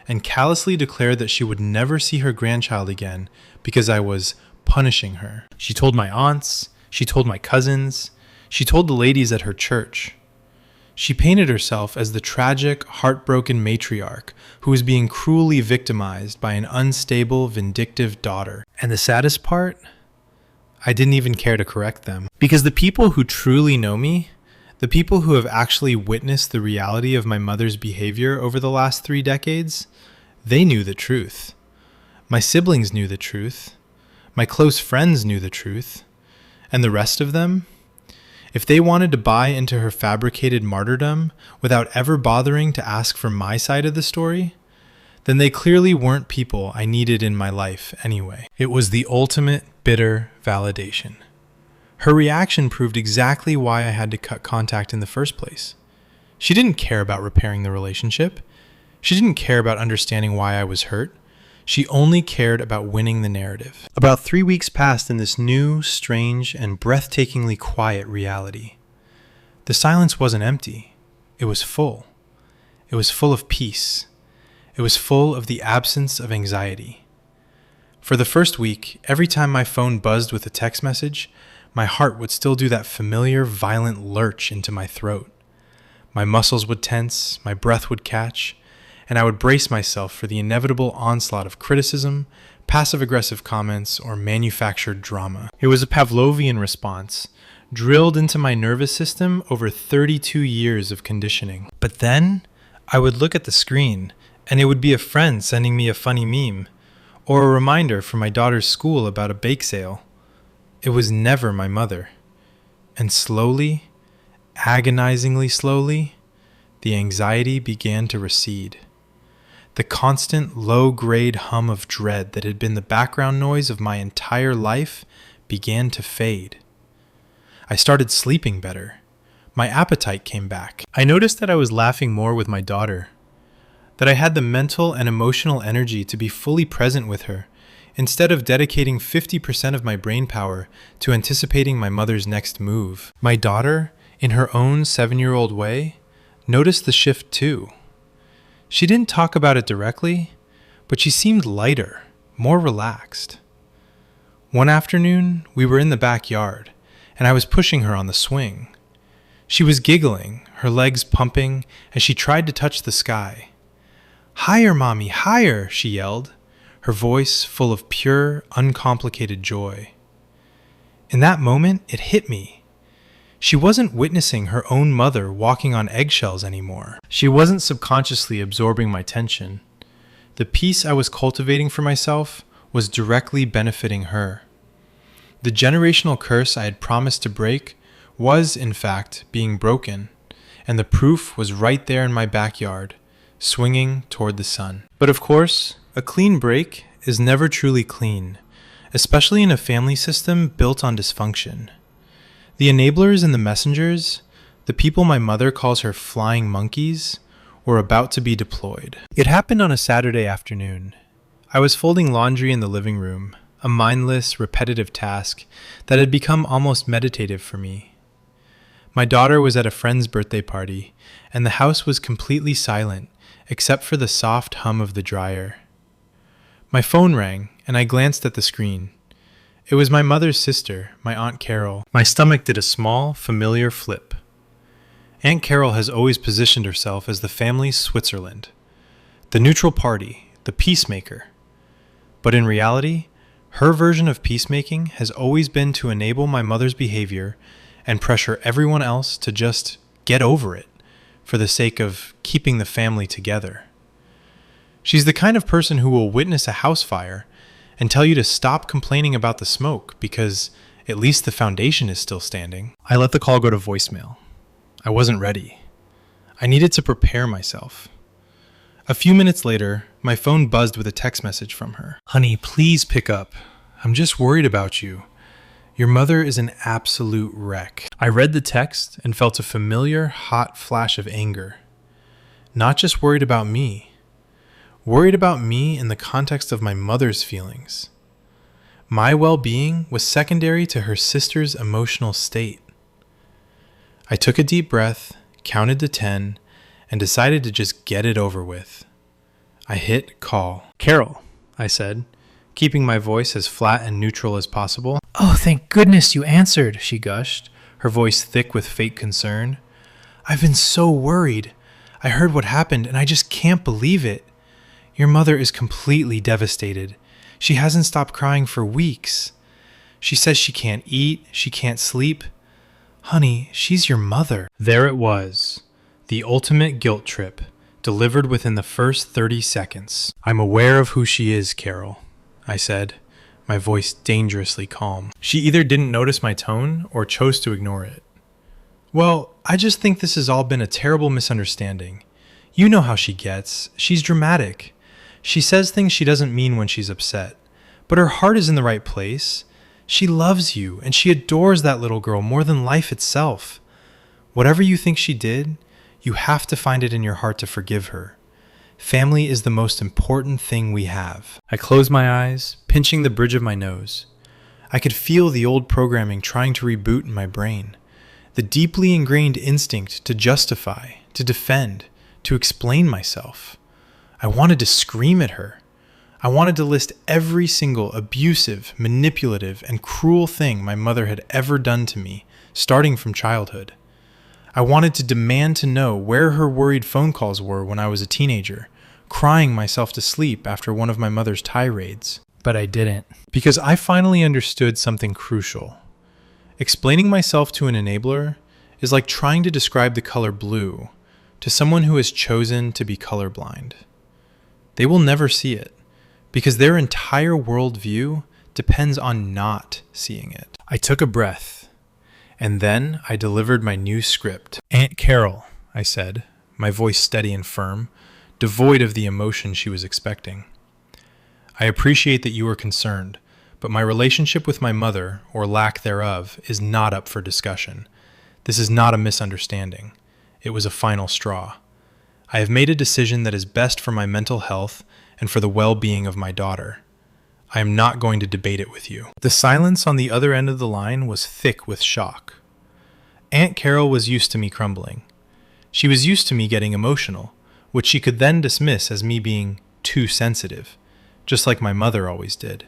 and callously declared that she would never see her grandchild again because I was punishing her. She told my aunts, she told my cousins, she told the ladies at her church. She painted herself as the tragic, heartbroken matriarch who was being cruelly victimized by an unstable, vindictive daughter. And the saddest part? I didn't even care to correct them. Because the people who truly know me, the people who have actually witnessed the reality of my mother's behavior over the last 3 decades, they knew the truth. My siblings knew the truth. My close friends knew the truth. And the rest of them? If they wanted to buy into her fabricated martyrdom without ever bothering to ask for my side of the story, then they clearly weren't people I needed in my life anyway. It was the ultimate bitter validation. Her reaction proved exactly why I had to cut contact in the first place. She didn't care about repairing the relationship. She didn't care about understanding why I was hurt. She only cared about winning the narrative. About 3 weeks passed in this new, strange, and breathtakingly quiet reality. The silence wasn't empty. It was full. It was full of peace. It was full of the absence of anxiety. For the first week, every time my phone buzzed with a text message, my heart would still do that familiar, violent lurch into my throat. My muscles would tense, my breath would catch, and I would brace myself for the inevitable onslaught of criticism, passive-aggressive comments, or manufactured drama. It was a Pavlovian response, drilled into my nervous system over 32 years of conditioning. But then I would look at the screen and it would be a friend sending me a funny meme or a reminder from my daughter's school about a bake sale. It was never my mother. And slowly, agonizingly slowly, the anxiety began to recede. The constant low-grade hum of dread that had been the background noise of my entire life began to fade. I started sleeping better. My appetite came back. I noticed that I was laughing more with my daughter, that I had the mental and emotional energy to be fully present with her, instead of dedicating 50% of my brain power to anticipating my mother's next move. My daughter, in her own 7-year-old way, noticed the shift too. She didn't talk about it directly, but she seemed lighter, more relaxed. One afternoon, we were in the backyard, and I was pushing her on the swing. She was giggling, her legs pumping, as she tried to touch the sky. "Higher, Mommy, higher!" she yelled, her voice full of pure, uncomplicated joy. In that moment, it hit me. She wasn't witnessing her own mother walking on eggshells anymore. She wasn't subconsciously absorbing my tension. The peace I was cultivating for myself was directly benefiting her. The generational curse I had promised to break was, in fact, being broken, and the proof was right there in my backyard, swinging toward the sun. But of course, a clean break is never truly clean, especially in a family system built on dysfunction. The enablers and the messengers, the people my mother calls her flying monkeys, were about to be deployed. It happened on a Saturday afternoon. I was folding laundry in the living room, a mindless, repetitive task that had become almost meditative for me. My daughter was at a friend's birthday party, and the house was completely silent, except for the soft hum of the dryer. My phone rang, and I glanced at the screen. It was my mother's sister, my Aunt Carol. My stomach did a small, familiar flip. Aunt Carol has always positioned herself as the family's Switzerland, the neutral party, the peacemaker. But in reality, her version of peacemaking has always been to enable my mother's behavior and pressure everyone else to just get over it for the sake of keeping the family together. She's the kind of person who will witness a house fire and tell you to stop complaining about the smoke because at least the foundation is still standing. I let the call go to voicemail. I wasn't ready. I needed to prepare myself. A few minutes later, my phone buzzed with a text message from her. "Honey, please pick up. I'm just worried about you. Your mother is an absolute wreck." I read the text and felt a familiar, hot flash of anger. Not just worried about me. Worried about me in the context of my mother's feelings. My well-being was secondary to her sister's emotional state. I took a deep breath, counted to 10, and decided to just get it over with. I hit call. "Carol," I said, keeping my voice as flat and neutral as possible. "Oh, thank goodness you answered," she gushed, her voice thick with fake concern. "I've been so worried. I heard what happened and I just can't believe it. Your mother is completely devastated. She hasn't stopped crying for weeks. She says she can't eat, she can't sleep. Honey, she's your mother." There it was, the ultimate guilt trip, delivered within the first 30 seconds. "I'm aware of who she is, Carol," I said, my voice dangerously calm. She either didn't notice my tone or chose to ignore it. "Well, I just think this has all been a terrible misunderstanding. You know how she gets. She's dramatic. She says things she doesn't mean when she's upset, but her heart is in the right place. She loves you, and she adores that little girl more than life itself. Whatever you think she did, you have to find it in your heart to forgive her. Family is the most important thing we have." I closed my eyes, pinching the bridge of my nose. I could feel the old programming trying to reboot in my brain, the deeply ingrained instinct to justify, to defend, to explain myself. I wanted to scream at her. I wanted to list every single abusive, manipulative, and cruel thing my mother had ever done to me, starting from childhood. I wanted to demand to know where her worried phone calls were when I was a teenager, crying myself to sleep after one of my mother's tirades. But I didn't. Because I finally understood something crucial. Explaining myself to an enabler is like trying to describe the color blue to someone who has chosen to be colorblind. They will never see it because their entire worldview depends on not seeing it. I took a breath, and then I delivered my new script. "Aunt Carol," I said, my voice steady and firm, devoid of the emotion she was expecting. "I appreciate that you are concerned, but my relationship with my mother, or lack thereof, is not up for discussion. This is not a misunderstanding. It was a final straw. I have made a decision that is best for my mental health and for the well-being of my daughter. I am not going to debate it with you." The silence on the other end of the line was thick with shock. Aunt Carol was used to me crumbling. She was used to me getting emotional, which she could then dismiss as me being too sensitive, just like my mother always did.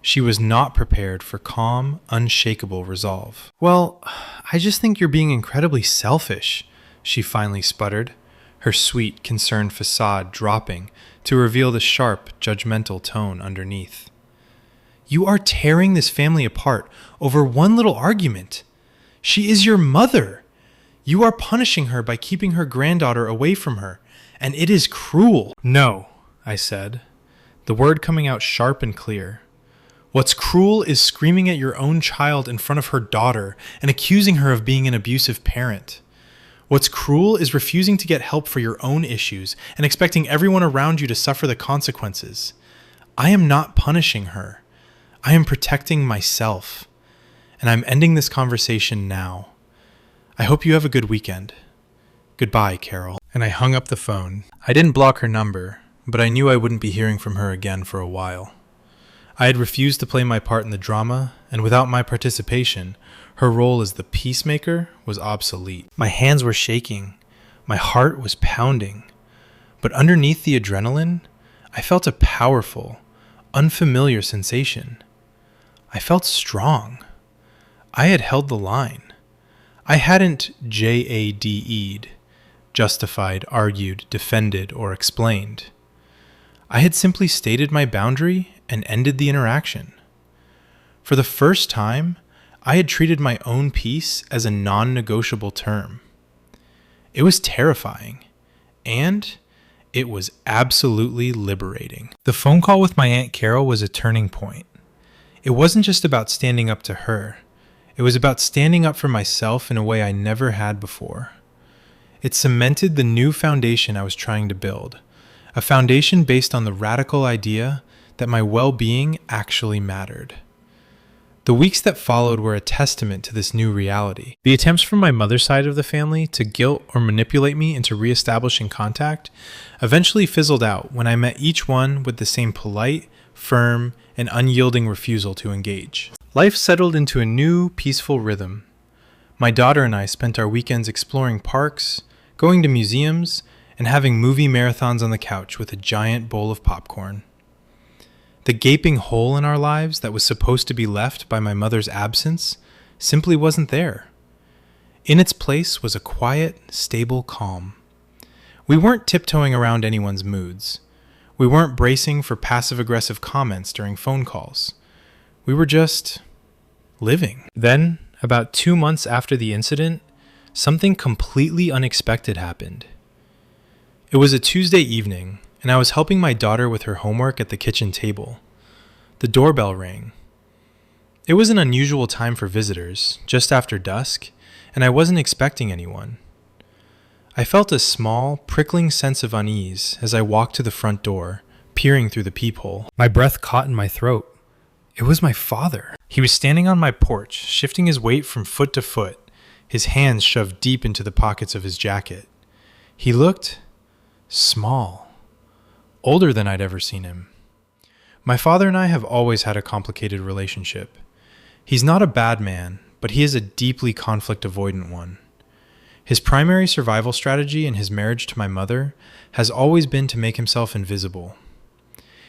She was not prepared for calm, unshakable resolve. "Well, I just think you're being incredibly selfish," she finally sputtered, her sweet, concerned facade dropping to reveal the sharp, judgmental tone underneath. "You are tearing this family apart over one little argument. She is your mother. You are punishing her by keeping her granddaughter away from her, and it is cruel." "No," I said, the word coming out sharp and clear. "What's cruel is screaming at your own child in front of her daughter and accusing her of being an abusive parent. What's cruel is refusing to get help for your own issues and expecting everyone around you to suffer the consequences. I am not punishing her. I am protecting myself. And I'm ending this conversation now. I hope you have a good weekend. Goodbye, Carol." And I hung up the phone. I didn't block her number, but I knew I wouldn't be hearing from her again for a while. I had refused to play my part in the drama, and without my participation, her role as the peacemaker was obsolete. My hands were shaking. My heart was pounding. But underneath the adrenaline, I felt a powerful, unfamiliar sensation. I felt strong. I had held the line. I hadn't JADE'd, justified, argued, defended, or explained. I had simply stated my boundary and ended the interaction. For the first time, I had treated my own peace as a non-negotiable term. It was terrifying, and it was absolutely liberating. The phone call with my Aunt Carol was a turning point. It wasn't just about standing up to her. It was about standing up for myself in a way I never had before. It cemented the new foundation I was trying to build, a foundation based on the radical idea that my well-being actually mattered. The weeks that followed were a testament to this new reality. The attempts from my mother's side of the family to guilt or manipulate me into reestablishing contact eventually fizzled out when I met each one with the same polite, firm, and unyielding refusal to engage. Life settled into a new, peaceful rhythm. My daughter and I spent our weekends exploring parks, going to museums, and having movie marathons on the couch with a giant bowl of popcorn. The gaping hole in our lives that was supposed to be left by my mother's absence simply wasn't there. In its place was a quiet, stable calm. We weren't tiptoeing around anyone's moods. We weren't bracing for passive-aggressive comments during phone calls. We were just living. Then, about 2 months after the incident, something completely unexpected happened. It was a Tuesday evening, and I was helping my daughter with her homework at the kitchen table. The doorbell rang. It was an unusual time for visitors, just after dusk, and I wasn't expecting anyone. I felt a small, prickling sense of unease as I walked to the front door, peering through the peephole. My breath caught in my throat. It was my father. He was standing on my porch, shifting his weight from foot to foot, his hands shoved deep into the pockets of his jacket. He looked small, older than I'd ever seen him. My father and I have always had a complicated relationship. He's not a bad man, but he is a deeply conflict-avoidant one. His primary survival strategy in his marriage to my mother has always been to make himself invisible.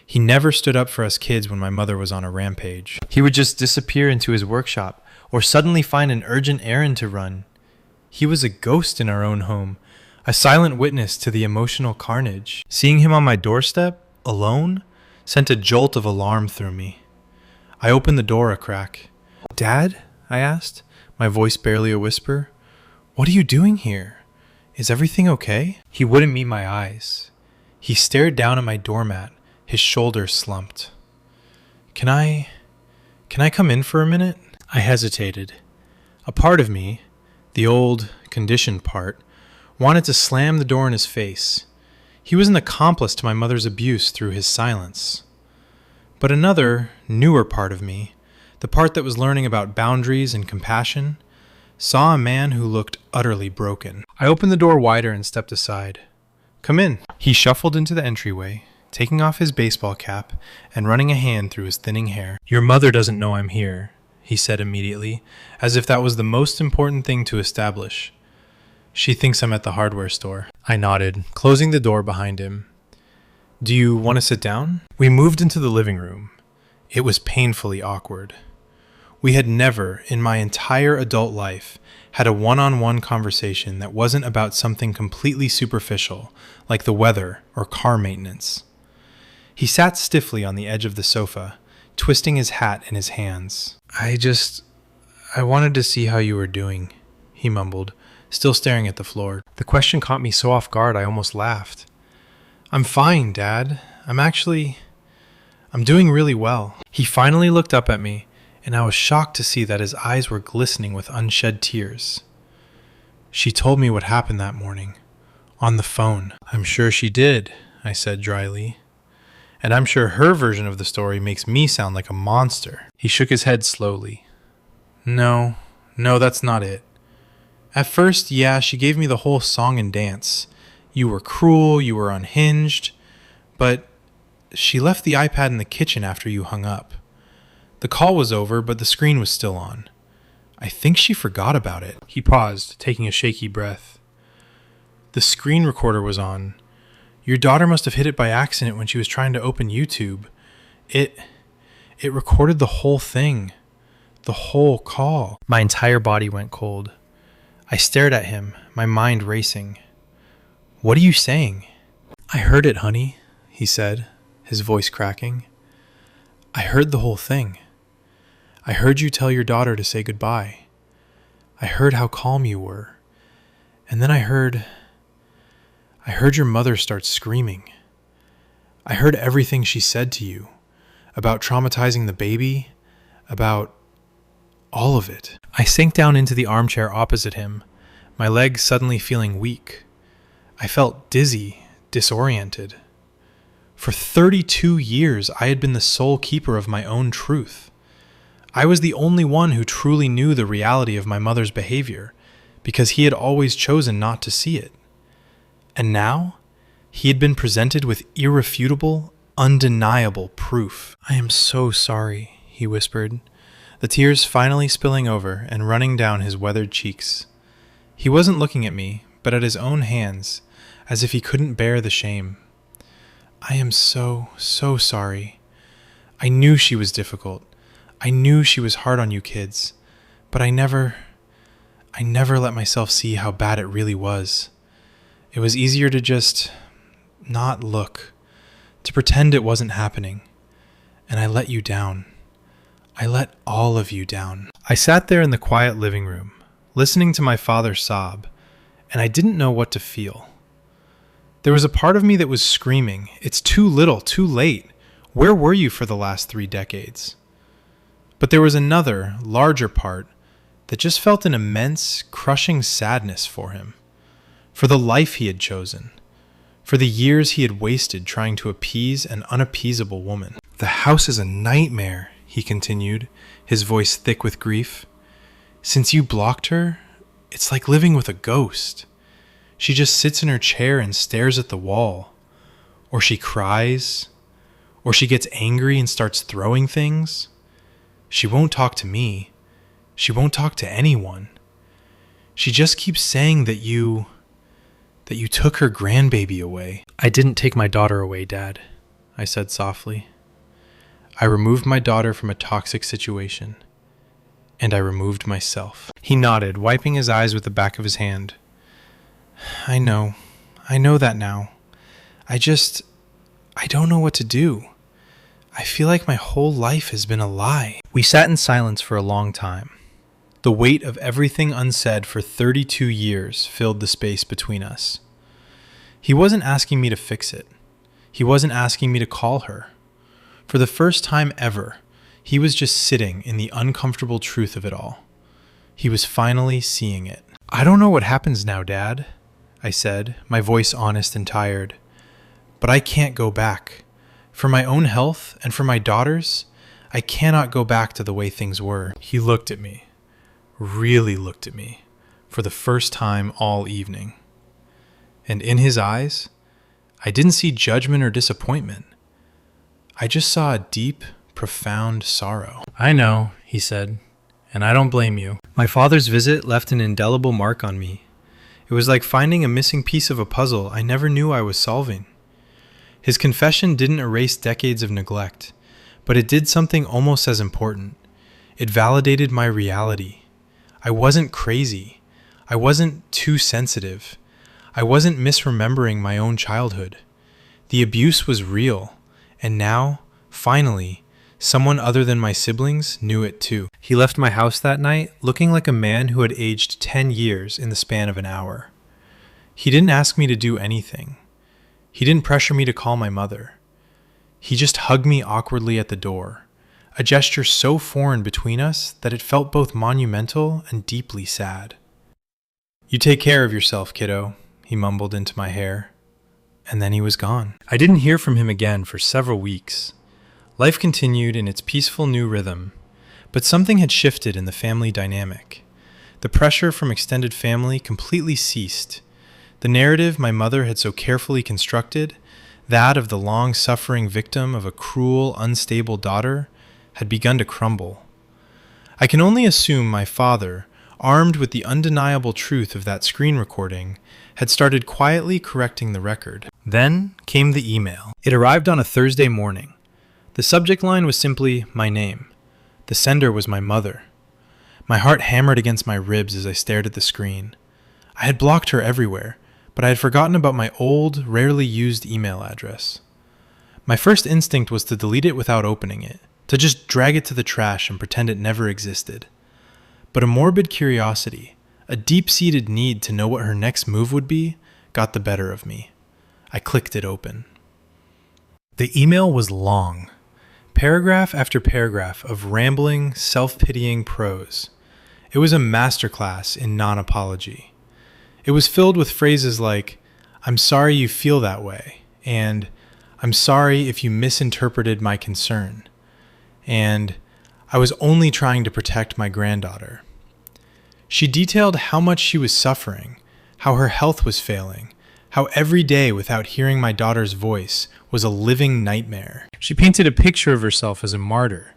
He never stood up for us kids when my mother was on a rampage. He would just disappear into his workshop or suddenly find an urgent errand to run. He was a ghost in our own home, a silent witness to the emotional carnage. Seeing him on my doorstep, alone, sent a jolt of alarm through me. I opened the door a crack. "Dad?" I asked, my voice barely a whisper. "What are you doing here? Is everything okay?" He wouldn't meet my eyes. He stared down at my doormat, his shoulders slumped. Can I come in for a minute?" I hesitated. A part of me, the old, conditioned part, wanted to slam the door in his face. He was an accomplice to my mother's abuse through his silence. But another, newer part of me, the part that was learning about boundaries and compassion, saw a man who looked utterly broken. I opened the door wider and stepped aside. "Come in." He shuffled into the entryway, taking off his baseball cap and running a hand through his thinning hair. "Your mother doesn't know I'm here," he said immediately, as if that was the most important thing to establish. "She thinks I'm at the hardware store." I nodded, closing the door behind him. "Do you want to sit down?" We moved into the living room. It was painfully awkward. We had never, in my entire adult life, had a one-on-one conversation that wasn't about something completely superficial, like the weather or car maintenance. He sat stiffly on the edge of the sofa, twisting his hat in his hands. I wanted to see how you were doing," he mumbled, still staring at the floor. The question caught me so off guard I almost laughed. "I'm fine, Dad. I'm doing really well." He finally looked up at me, and I was shocked to see that his eyes were glistening with unshed tears. "She told me what happened that morning. On the phone." "I'm sure she did," I said dryly. "And I'm sure her version of the story makes me sound like a monster." He shook his head slowly. No, that's not it. At first, yeah, she gave me the whole song and dance. You were cruel, you were unhinged, but she left the iPad in the kitchen after you hung up. The call was over, but the screen was still on. I think she forgot about it." He paused, taking a shaky breath. "The screen recorder was on. Your daughter must have hit it by accident when she was trying to open YouTube. It recorded the whole thing. The whole call." My entire body went cold. I stared at him, my mind racing. "What are you saying?" "I heard it, honey," he said, his voice cracking. "I heard the whole thing. I heard you tell your daughter to say goodbye. I heard how calm you were. And then I heard your mother start screaming. I heard everything she said to you, about traumatizing the baby, about all of it." I sank down into the armchair opposite him, my legs suddenly feeling weak. I felt dizzy, disoriented. For 32 years, I had been the sole keeper of my own truth. I was the only one who truly knew the reality of my mother's behavior, because he had always chosen not to see it. And now, he had been presented with irrefutable, undeniable proof. "I am so sorry," he whispered, the tears finally spilling over and running down his weathered cheeks. He wasn't looking at me, but at his own hands, as if he couldn't bear the shame. "I am so sorry. I knew she was difficult. I knew she was hard on you kids, but I never let myself see how bad it really was. It was easier to just not look, to pretend it wasn't happening. And I let you down. I let all of you down." I sat there in the quiet living room, listening to my father sob, and I didn't know what to feel. There was a part of me that was screaming, "It's too little, too late. Where were you for the last 3 decades? But there was another, larger part that just felt an immense, crushing sadness for him, for the life he had chosen, for the years he had wasted trying to appease an unappeasable woman. "The house is a nightmare," he continued, his voice thick with grief. "Since you blocked her, it's like living with a ghost. She just sits in her chair and stares at the wall. Or she cries. Or she gets angry and starts throwing things. She won't talk to me. She won't talk to anyone. She just keeps saying that you took her grandbaby away." "I didn't take my daughter away, Dad," I said softly. "I removed my daughter from a toxic situation. And I removed myself." He nodded, wiping his eyes with the back of his hand. I know that now. I don't know what to do. I feel like my whole life has been a lie." We sat in silence for a long time. The weight of everything unsaid for 32 years filled the space between us. He wasn't asking me to fix it. He wasn't asking me to call her. For the first time ever, he was just sitting in the uncomfortable truth of it all. He was finally seeing it. "I don't know what happens now, Dad," I said, my voice honest and tired. "But I can't go back. For my own health and for my daughter's, I cannot go back to the way things were." He looked at me, really looked at me, for the first time all evening. And in his eyes, I didn't see judgment or disappointment. I just saw a deep, profound sorrow. "I know," he said, "and I don't blame you. My father's visit left an indelible mark on me. It was like finding a missing piece of a puzzle I never knew I was solving. His confession didn't erase decades of neglect, but it did something almost as important. It validated my reality. I wasn't crazy. I wasn't too sensitive. I wasn't misremembering my own childhood. The abuse was real, and now, finally, someone other than my siblings knew it too." He left my house that night looking like a man who had aged 10 years in the span of an hour. He didn't ask me to do anything. He didn't pressure me to call my mother. He just hugged me awkwardly at the door, a gesture so foreign between us that it felt both monumental and deeply sad. "You take care of yourself, kiddo," he mumbled into my hair. And then he was gone. I didn't hear from him again for several weeks. Life continued in its peaceful new rhythm, but something had shifted in the family dynamic. The pressure from extended family completely ceased. The narrative my mother had so carefully constructed, that of the long-suffering victim of a cruel, unstable daughter, had begun to crumble. I can only assume my father, armed with the undeniable truth of that screen recording, had started quietly correcting the record. Then came the email. It arrived on a Thursday morning. The subject line was simply my name. The sender was my mother. My heart hammered against my ribs as I stared at the screen. I had blocked her everywhere, but I had forgotten about my old, rarely used email address. My first instinct was to delete it without opening it, to just drag it to the trash and pretend it never existed. But a morbid curiosity, a deep-seated need to know what her next move would be, got the better of me. I clicked it open. The email was long. Paragraph after paragraph of rambling, self-pitying prose. It was a masterclass in non-apology. It was filled with phrases like, "I'm sorry you feel that way," and "I'm sorry if you misinterpreted my concern," and "I was only trying to protect my granddaughter." She detailed how much she was suffering, how her health was failing, how every day without hearing my daughter's voice was a living nightmare. She painted a picture of herself as a martyr,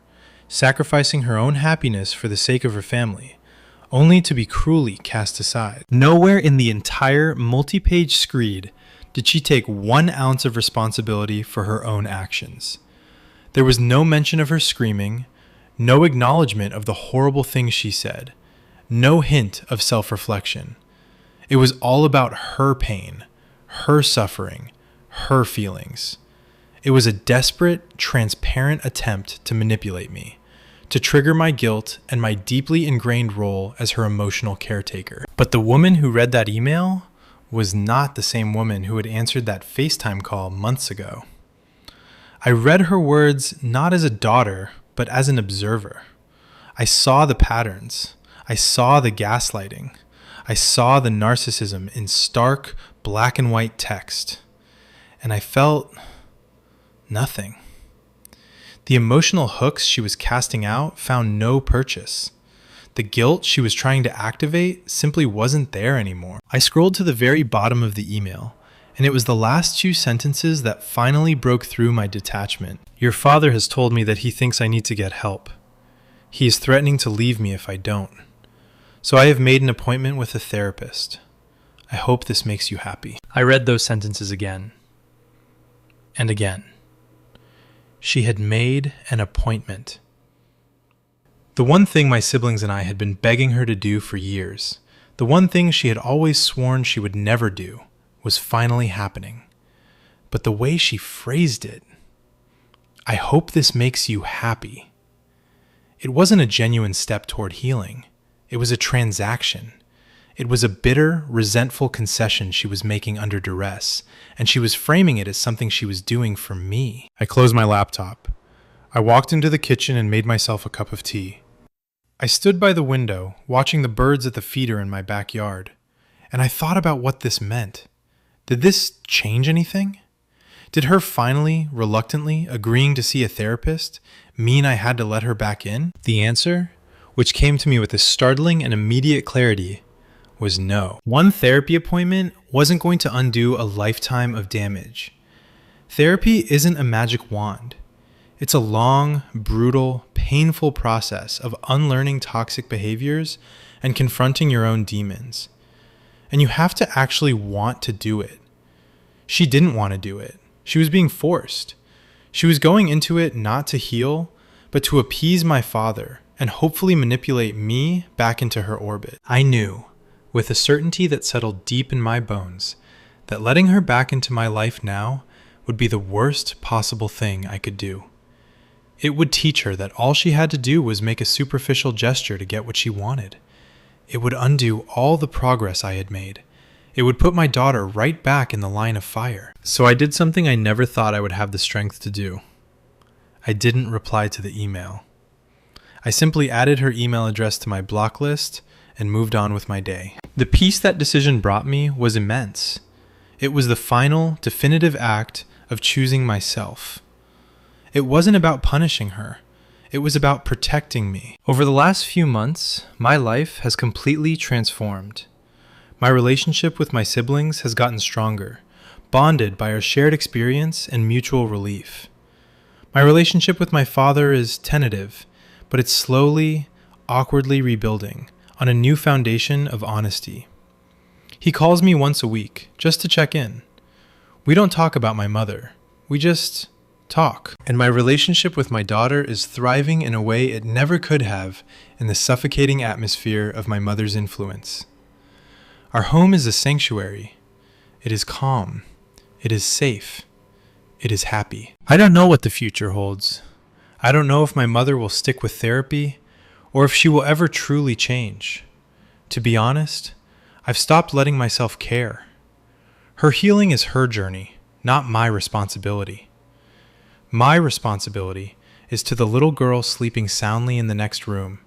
sacrificing her own happiness for the sake of her family, only to be cruelly cast aside. Nowhere in the entire multi-page screed did she take 1 ounce of responsibility for her own actions. There was no mention of her screaming, no acknowledgement of the horrible things she said, no hint of self-reflection. It was all about her pain, her suffering, her feelings. It was a desperate, transparent attempt to manipulate me, to trigger my guilt and my deeply ingrained role as her emotional caretaker. But the woman who read that email was not the same woman who had answered that FaceTime call months ago. I read her words not as a daughter, but as an observer. I saw the patterns. I saw the gaslighting. I saw the narcissism in stark, black and white text. And I felt nothing. The emotional hooks she was casting out found no purchase. The guilt she was trying to activate simply wasn't there anymore. I scrolled to the very bottom of the email, and it was the last 2 sentences that finally broke through my detachment. "Your father has told me that he thinks I need to get help. He is threatening to leave me if I don't. So I have made an appointment with a therapist. I hope this makes you happy." I read those sentences again and again. She had made an appointment. The one thing my siblings and I had been begging her to do for years, the one thing she had always sworn she would never do, was finally happening. But the way she phrased it, "I hope this makes you happy." It wasn't a genuine step toward healing. It was a transaction. It was a bitter, resentful concession she was making under duress, and she was framing it as something she was doing for me. I closed my laptop. I walked into the kitchen and made myself a cup of tea. I stood by the window, watching the birds at the feeder in my backyard, and I thought about what this meant. Did this change anything? Did her finally, reluctantly, agreeing to see a therapist mean I had to let her back in? The answer, which came to me with a startling and immediate clarity, was no. One therapy appointment wasn't going to undo a lifetime of damage. Therapy isn't a magic wand. It's a long, brutal, painful process of unlearning toxic behaviors and confronting your own demons. And you have to actually want to do it. She didn't want to do it. She was being forced. She was going into it not to heal, but to appease my father and hopefully manipulate me back into her orbit. I knew, with a certainty that settled deep in my bones, that letting her back into my life now would be the worst possible thing I could do. It would teach her that all she had to do was make a superficial gesture to get what she wanted. It would undo all the progress I had made. It would put my daughter right back in the line of fire. So I did something I never thought I would have the strength to do. I didn't reply to the email. I simply added her email address to my block list and moved on with my day. The peace that decision brought me was immense. It was the final, definitive act of choosing myself. It wasn't about punishing her. It was about protecting me. Over the last few months, my life has completely transformed. My relationship with my siblings has gotten stronger, bonded by our shared experience and mutual relief. My relationship with my father is tentative, but it's slowly, awkwardly rebuilding on a new foundation of honesty. He calls me once a week, just to check in. We don't talk about my mother. We just talk. And my relationship with my daughter is thriving in a way it never could have in the suffocating atmosphere of my mother's influence. Our home is a sanctuary. It is calm. It is safe. It is happy. I don't know what the future holds. I don't know if my mother will stick with therapy or if she will ever truly change. To be honest, I've stopped letting myself care. Her healing is her journey, not my responsibility. My responsibility is to the little girl sleeping soundly in the next room,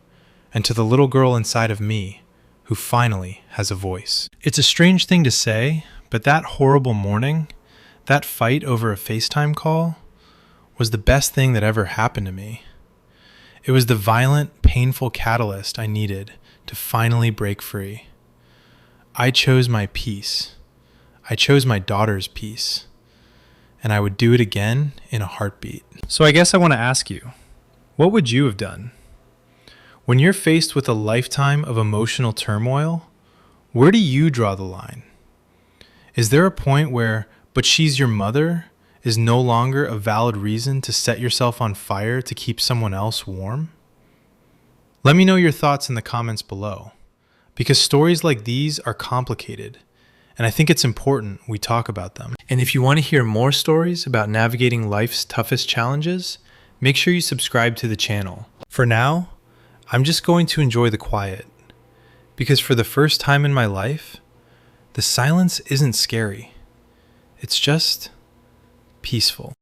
and to the little girl inside of me who finally has a voice. It's a strange thing to say, but that horrible morning, that fight over a FaceTime call, was the best thing that ever happened to me. It was the violent, painful catalyst I needed to finally break free. I chose my peace. I chose my daughter's peace. And I would do it again in a heartbeat. So I guess I want to ask you, what would you have done? When you're faced with a lifetime of emotional turmoil, where do you draw the line? Is there a point where, but she's your mother, is no longer a valid reason to set yourself on fire to keep someone else warm? Let me know your thoughts in the comments below, because stories like these are complicated, and I think it's important we talk about them. And if you want to hear more stories about navigating life's toughest challenges, make sure you subscribe to the channel. For now, I'm just going to enjoy the quiet, because for the first time in my life, the silence isn't scary. It's just peaceful.